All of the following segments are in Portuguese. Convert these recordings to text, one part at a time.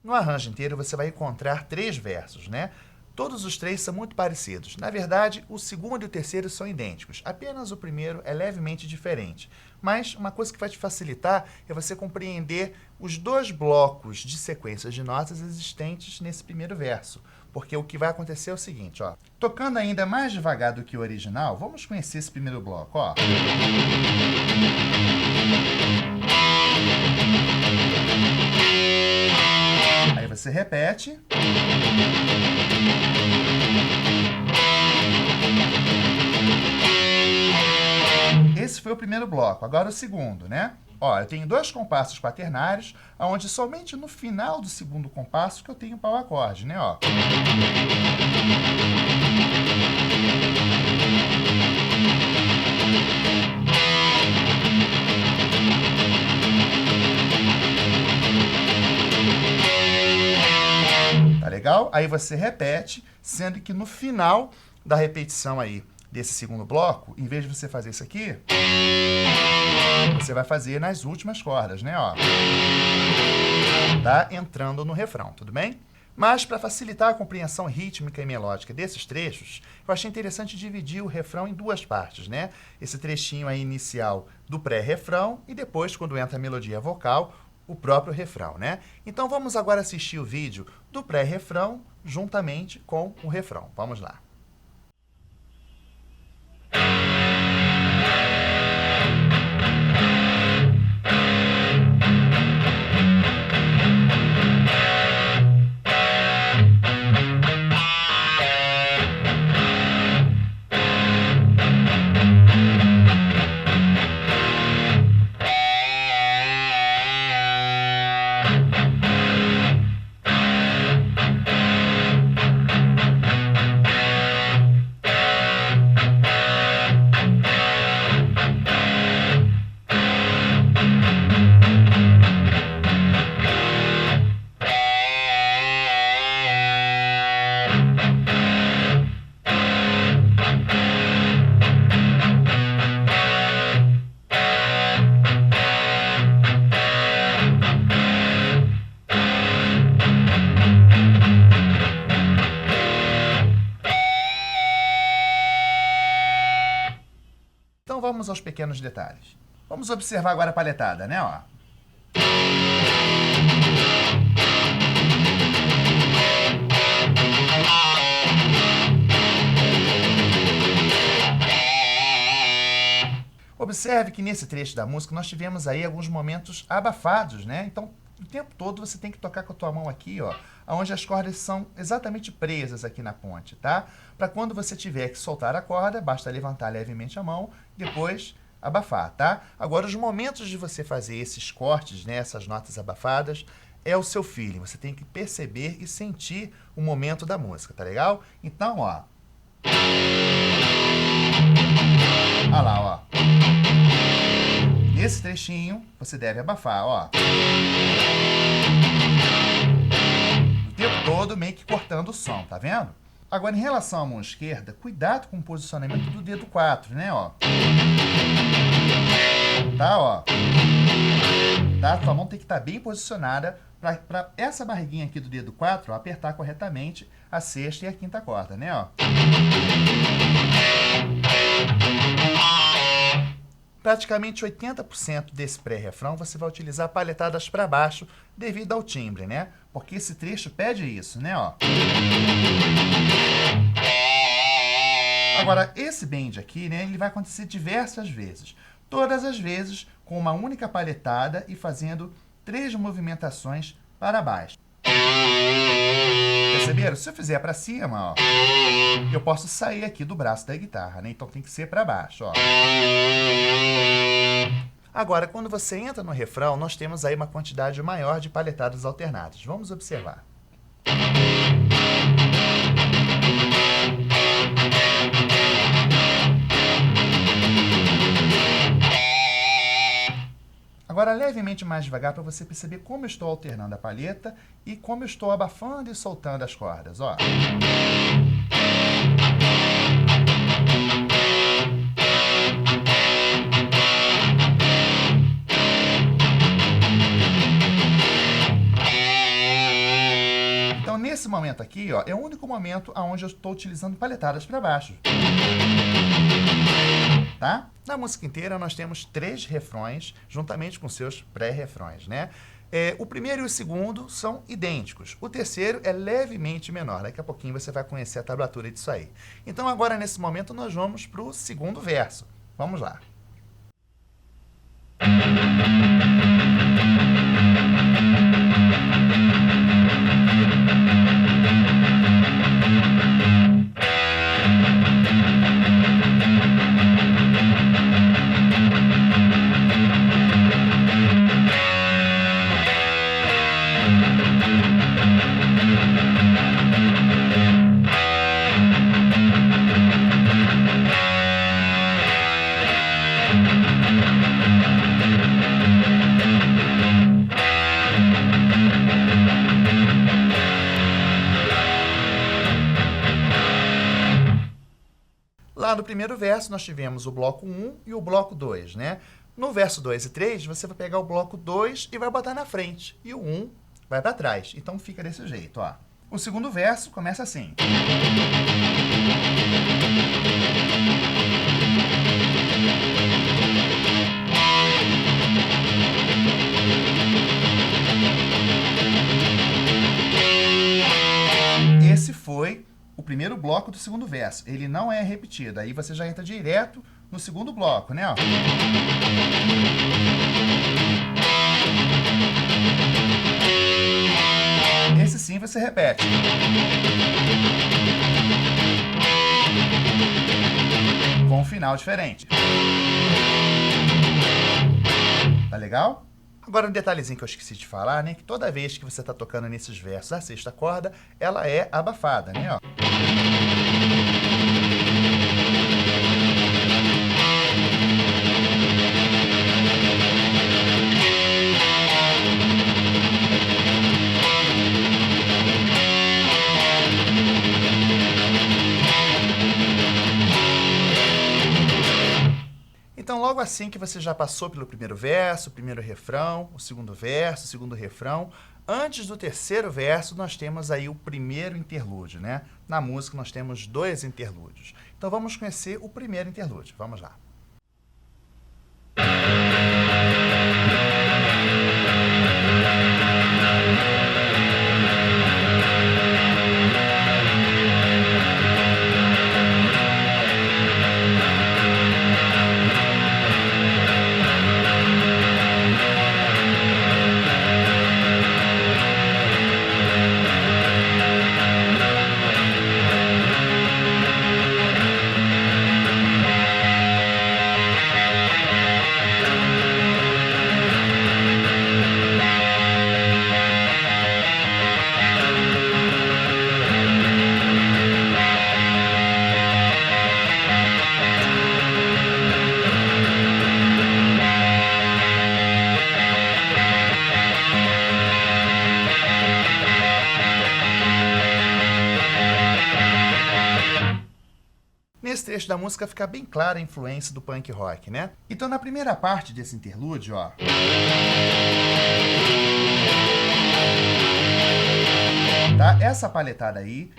No arranjo inteiro você vai encontrar 3 versos, né? Todos os 3 são muito parecidos. Na verdade, o segundo e o terceiro são idênticos. Apenas o primeiro é levemente diferente. Mas uma coisa que vai te facilitar é você compreender os 2 blocos de sequências de notas existentes nesse primeiro verso. Porque o que vai acontecer é o seguinte, ó. Tocando ainda mais devagar do que o original, vamos conhecer esse primeiro bloco, ó. Aí você repete. Esse foi o primeiro bloco. Agora o segundo, né? Ó, eu tenho 2 compassos quaternários, onde somente no final do segundo compasso que eu tenho pau acorde, né? Ó. Tá legal? Aí você repete, sendo que no final da repetição aí desse segundo bloco, em vez de você fazer isso aqui, você vai fazer nas últimas cordas, né? Ó. Tá entrando no refrão, tudo bem? Mas para facilitar a compreensão rítmica e melódica desses trechos, eu achei interessante dividir o refrão em 2 partes, né? Esse trechinho aí inicial do pré-refrão e depois, quando entra a melodia vocal, o próprio refrão, né? Então vamos agora assistir o vídeo do pré-refrão juntamente com o refrão. Vamos lá. Então vamos aos pequenos detalhes. Vamos observar agora a palhetada, né? Ó. Observe que nesse trecho da música nós tivemos aí alguns momentos abafados, né? Então, o tempo todo você tem que tocar com a tua mão aqui, ó, onde as cordas são exatamente presas aqui na ponte, tá? Para quando você tiver que soltar a corda, basta levantar levemente a mão, depois abafar, tá? Agora, os momentos de você fazer esses cortes, né, essas notas abafadas, é o seu feeling. Você tem que perceber e sentir o momento da música, tá legal? Então, ó. Olha lá, ó. Nesse trechinho, você deve abafar, ó. O tempo todo meio que cortando o som, tá vendo? Agora, em relação à mão esquerda, cuidado com o posicionamento do dedo 4, né, ó. Tá, ó. Tá? Tua mão tem que estar bem posicionada para essa barriguinha aqui do dedo 4, ó, apertar corretamente a sexta e a quinta corda, né, ó. Praticamente 80% desse pré-refrão você vai utilizar palhetadas para baixo devido ao timbre, né? Porque esse trecho pede isso, né? Ó. Agora, esse bend aqui, né? Ele vai acontecer diversas vezes. Todas as vezes com uma única palhetada e fazendo 3 movimentações para baixo. Perceberam? Se eu fizer para cima, ó, eu posso sair aqui do braço da guitarra, né? Então tem que ser para baixo, ó. Agora, quando você entra no refrão, nós temos aí uma quantidade maior de palhetadas alternadas. Vamos observar. Agora, levemente mais devagar para você perceber como eu estou alternando a palheta e como eu estou abafando e soltando as cordas, ó. momento aqui, ó, é o único momento onde eu estou utilizando palhetadas para baixo. Tá? Na música inteira nós temos 3 refrões, juntamente com seus pré-refrões, né? O primeiro e o segundo são idênticos. O terceiro é levemente menor. Daqui a pouquinho você vai conhecer a tablatura disso aí. Então agora, nesse momento, nós vamos para o segundo verso. Vamos lá. Lá no primeiro verso, nós tivemos o bloco 1 e o bloco 2, né? No verso 2 e 3, você vai pegar o bloco 2 e vai botar na frente. E o 1 vai para trás. Então, fica desse jeito, ó. O segundo verso começa assim. Esse foi o primeiro bloco do segundo verso. Ele não é repetido. Aí você já entra direto no segundo bloco, né? Ó. Esse sim você repete. Com um final diferente. Tá legal? Agora, um detalhezinho que eu esqueci de falar, né? Que toda vez que você está tocando nesses versos a sexta corda, ela é abafada, né? Ó. Então, logo assim que você já passou pelo primeiro verso, o primeiro refrão, o segundo verso, o segundo refrão, antes do terceiro verso, nós temos aí o primeiro interlúdio, né? Na música, nós temos 2 interlúdios. Então, vamos conhecer o primeiro interlúdio. Vamos lá. Nesse trecho da música fica bem clara a influência do punk rock, né? Então, na primeira parte desse interlúdio, ó... Tá? Essa palhetada aí...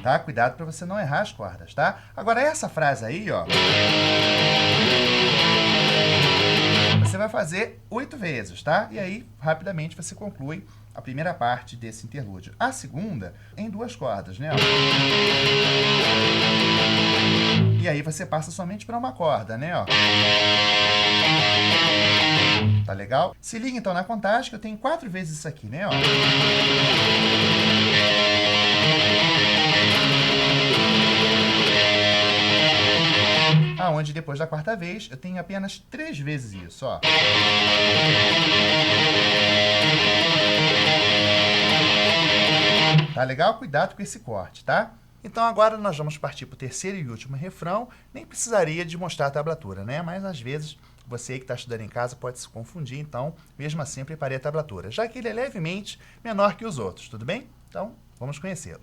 Tá? Cuidado para você não errar as cordas, tá? Agora, essa frase aí, ó... Você vai fazer 8 vezes, tá? E aí, rapidamente, você conclui a primeira parte desse interlúdio. A segunda, em 2 cordas, né? E aí você passa somente para uma corda, né? Ó. Tá legal? Se liga então na contagem, que eu tenho 4 vezes isso aqui, né? Ó. Aonde depois da 4ª vez eu tenho apenas 3 vezes isso, ó. Tá legal? Cuidado com esse corte, tá? Então agora nós vamos partir para o terceiro e último refrão. Nem precisaria de mostrar a tablatura, né? Mas às vezes você que está estudando em casa pode se confundir, então mesmo assim eu preparei a tablatura, já que ele é levemente menor que os outros, tudo bem? Então vamos conhecê-lo.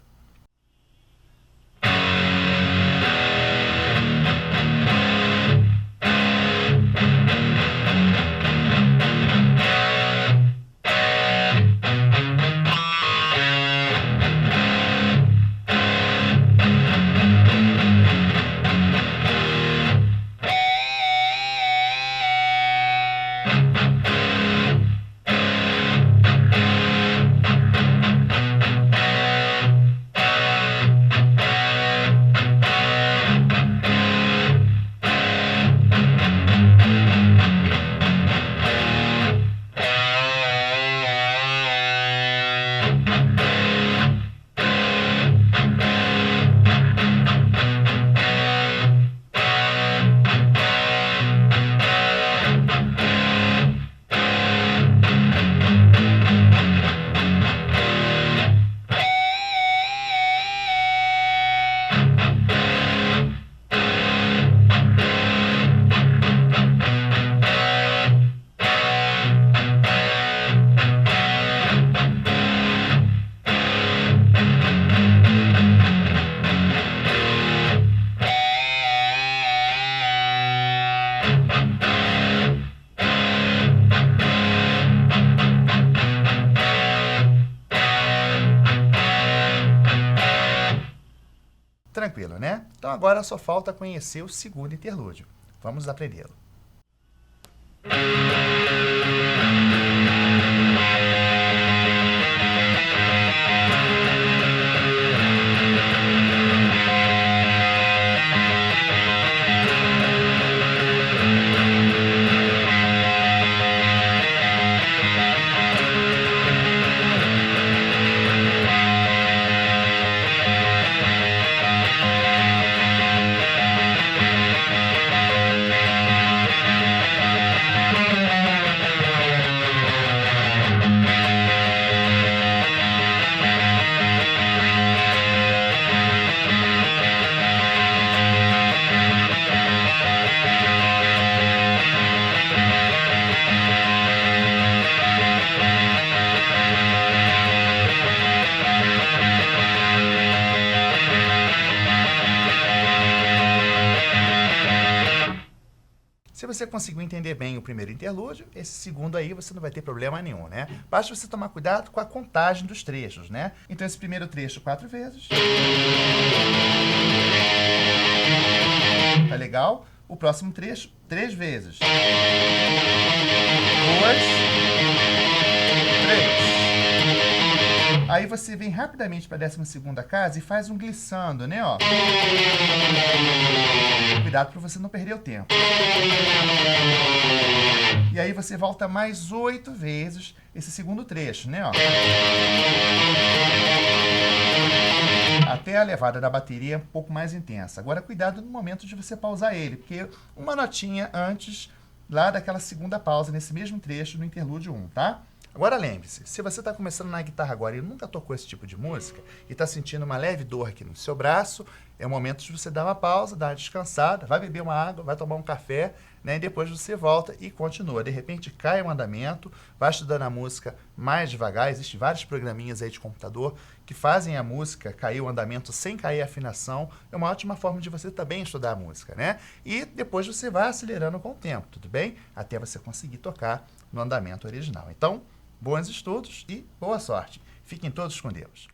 Tranquilo, né? Então agora só falta conhecer o segundo interlúdio. Vamos aprendê-lo. Se você conseguiu entender bem o primeiro interlúdio, esse segundo aí você não vai ter problema nenhum, né? Basta você tomar cuidado com a contagem dos trechos, né? Então esse primeiro trecho 4 vezes. Tá legal? O próximo trecho 3 vezes. 2, 3. Aí você vem rapidamente para a 12ª casa e faz um glissando, né? Ó. Cuidado para você não perder o tempo. E aí você volta mais 8 vezes esse segundo trecho, né? Ó. Até a levada da bateria um pouco mais intensa. Agora cuidado no momento de você pausar ele, porque uma notinha antes, lá daquela segunda pausa, nesse mesmo trecho do interlúdio 1, tá? Agora lembre-se, se você está começando na guitarra agora e nunca tocou esse tipo de música e está sentindo uma leve dor aqui no seu braço, é o momento de você dar uma pausa, dar uma descansada, vai beber uma água, vai tomar um café, né? E depois você volta e continua. De repente cai o andamento, vai estudando a música mais devagar. Existem vários programinhas aí de computador que fazem a música cair o andamento sem cair a afinação. É uma ótima forma de você também estudar a música, né? E depois você vai acelerando com o tempo, tudo bem? Até você conseguir tocar no andamento original. Então, bons estudos e boa sorte. Fiquem todos com Deus.